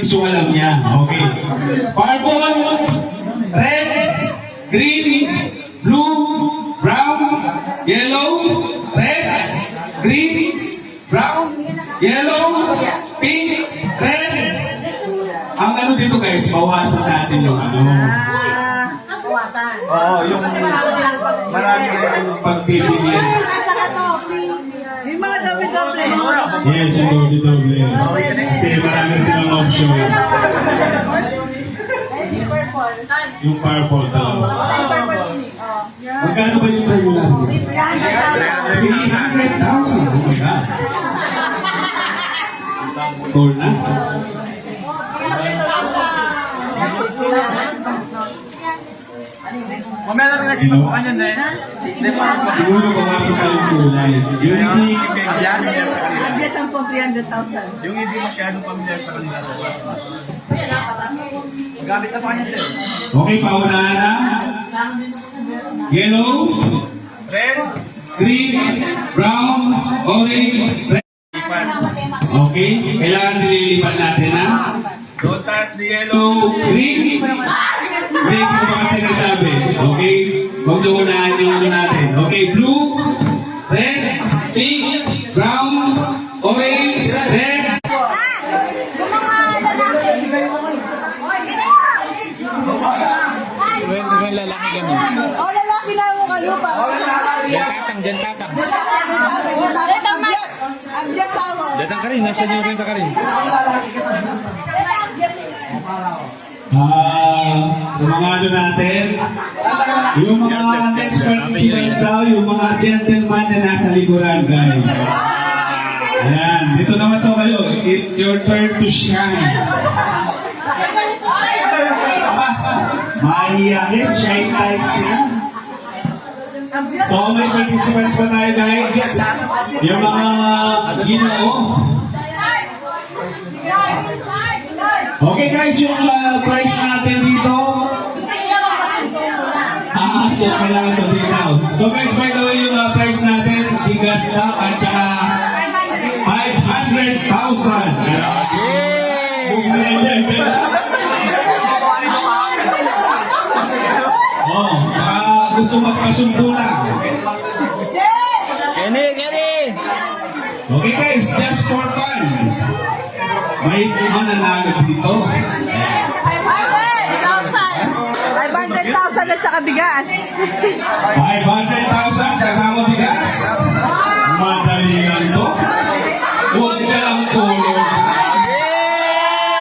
So alam niya. Okay. Purple, red, green, blue, brown, yellow, red, green, brown, yellow, pink, red. Ang ano dito guys, bawasan natin yung ano. Bawasan. Oo, yung Kasi marami silang marami yung pagpipilian. Yung mga doble-doble. Yes, yung doble-doble. Kasi marami silang option. Yung purple talaga. Magkano ba yung regular? 300,000. Oh my God. Cool na? Mamaya na rin nagsipapukan yan eh. Hindi pa. Siguro bawasan ka yung kulay. Yung hindi... Abyas ang pong 300,000. Yung hindi masyadong familiar sa kanila. Magamit na pa kanya din. Okay, paunahan na. Yellow, Red. green, brown, orange, red. Okay, kailangan nililipat natin na. Don't touch the yellow. Green, green ko ba kasi nasabi? Okay, huwag na unahan yung ano natin. Okay, blue, red, pink, brown, orange, red. When lalaki kami. Oh, lalaki na mo kalupa. Dyan tatang. Abyas. Abyas ako. Datang ka rin, nasa niyo rin ka rin. Sa mga ano natin, yung mga next participants daw, yung mga gentleman na nasa likuran, guys. Ayan, dito naman to kayo. It's your turn to shine. Mahihayin, shine type sila. Abyas. So, may participants pa tayo, guys. Yung mga ginoo. Okay, guys, yung price natin dito. So, kailangan sabihin now. So, guys, by the way, yung price natin, bigas na, at saka 500,000. Oh, gusto magpasundo lang. Kenny! Okay guys, just for fun. May mananalo dito. 500,000 at saka bigas. 500,000 kasama bigas.